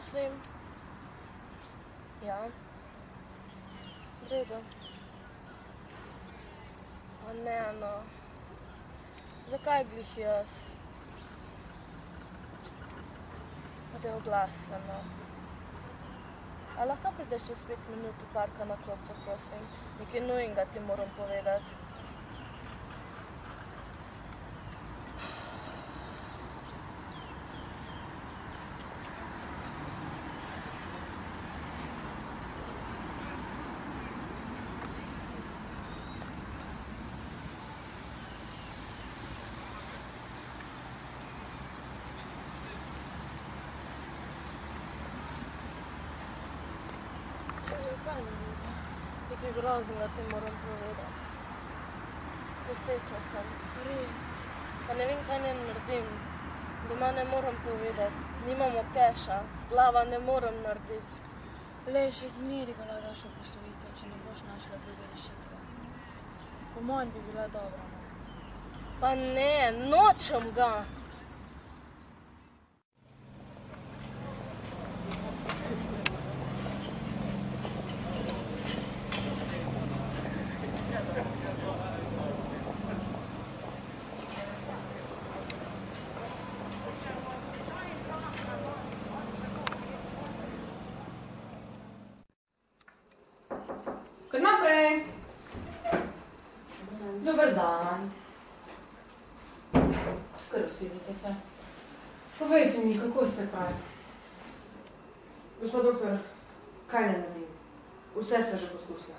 prosim. Ja. V redu. A ne, no. Zakaj glih jaz? Pa da je oglaseno. A lahko prideš čez 5 minut v parka na klopco, prosim? Nekaj nujnega ti moram povedati. Nekaj groznega ti moram povedati. Poseča sem. Res. Pa ne vem, kaj ne naredim. Doma ne moram povedati. Nimamo keša. Splava ne moram narediti. Le, še zmeri ga lahko daš v poslovitev, če ne boš našla druge rešitve. Po mojem bi bila dobra. Pa ne, nočem ga. Kar naprej. Dober dan. Kar usedite se. Povejte mi, kako ste kaj? Gospod doktor, kaj ne naredim? Vse sva že poskusila.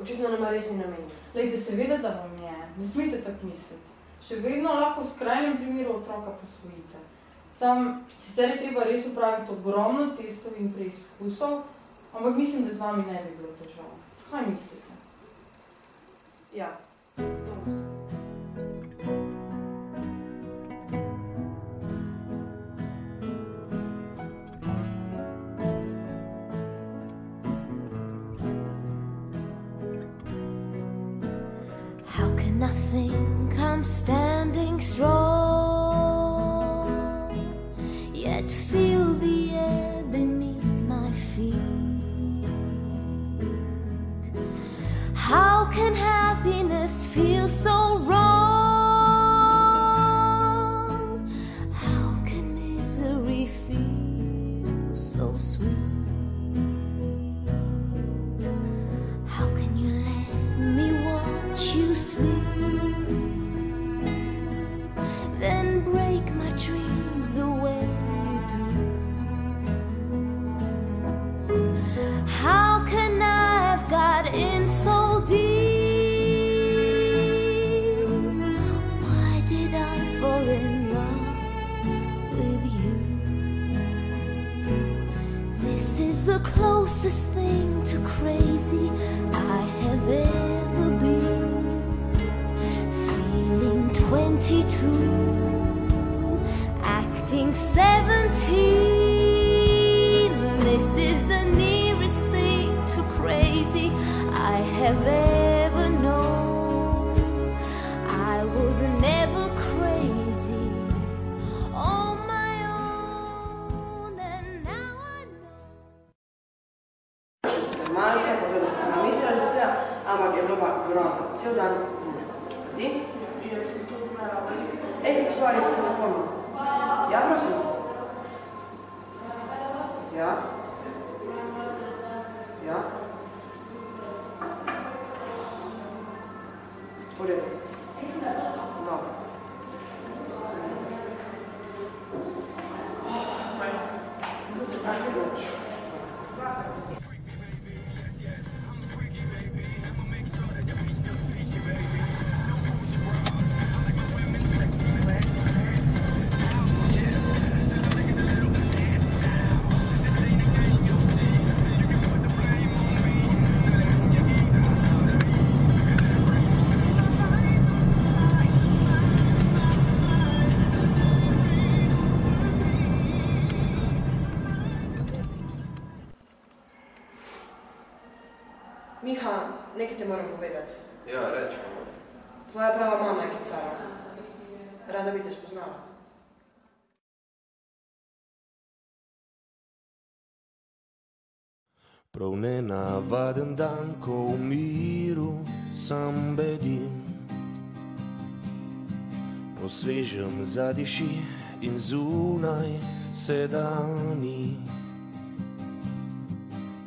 Očitno nama res ni namen. Lejte, seveda, da vam je. Ne smete tako misliti. Še vedno lahko v skrajnem primeru otroka posvojite. Sicer je treba res upraviti ogromno testov in preizkusov, ampak mislim, da z vami ne bi bilo težav. Kaj mislite? Ja, to mislim. How can I think I'm standing strong, yet feel the air beneath my feet? How can happiness feel so wrong? How can misery feel so sweet? How can you let me watch you sleep, then break my dreams the way you do? How can I have got in so deep? Why did I fall in love with you? This is the closest thing to crazy I have ever been. Feeling 22, acting 17. This is the nearest thing to crazy I have ever known. I was never crazy on my own, and now I know. Še sicer malce, povedal sem se na misli razmislila, ampak je bilo pa grozno. Cel dan družba. Ti? Ja sem tu gledala. Ej, sorry, telefonu. Ja, prosim. Ja? Ja? V redu. Dobro. Noč. Miha, nekaj te moram povedati. Ja, reči. Tvoja prava mama je klicala. Rada bi te spoznala. Prav nenavaden dan, ko v miru sam bedim. Po svežem zadiši in zunaj sedani.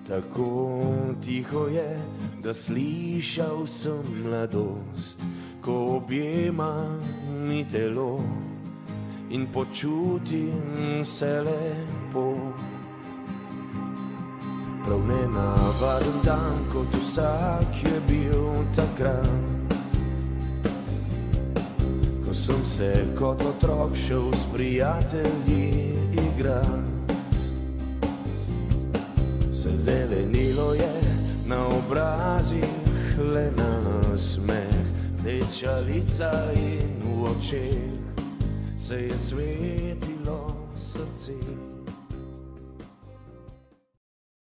Tako tiho je, da slišal sem mladost, ko objema mi telo in počutim se lepo. Prav nenavaden dan, kot vsak je bil takrat, ko sem se kot otrok šel s prijatelji igrat. Vse zelenilo je na obrazih, le nasmeh, rdeča lica in v očeh se je svetilo srce.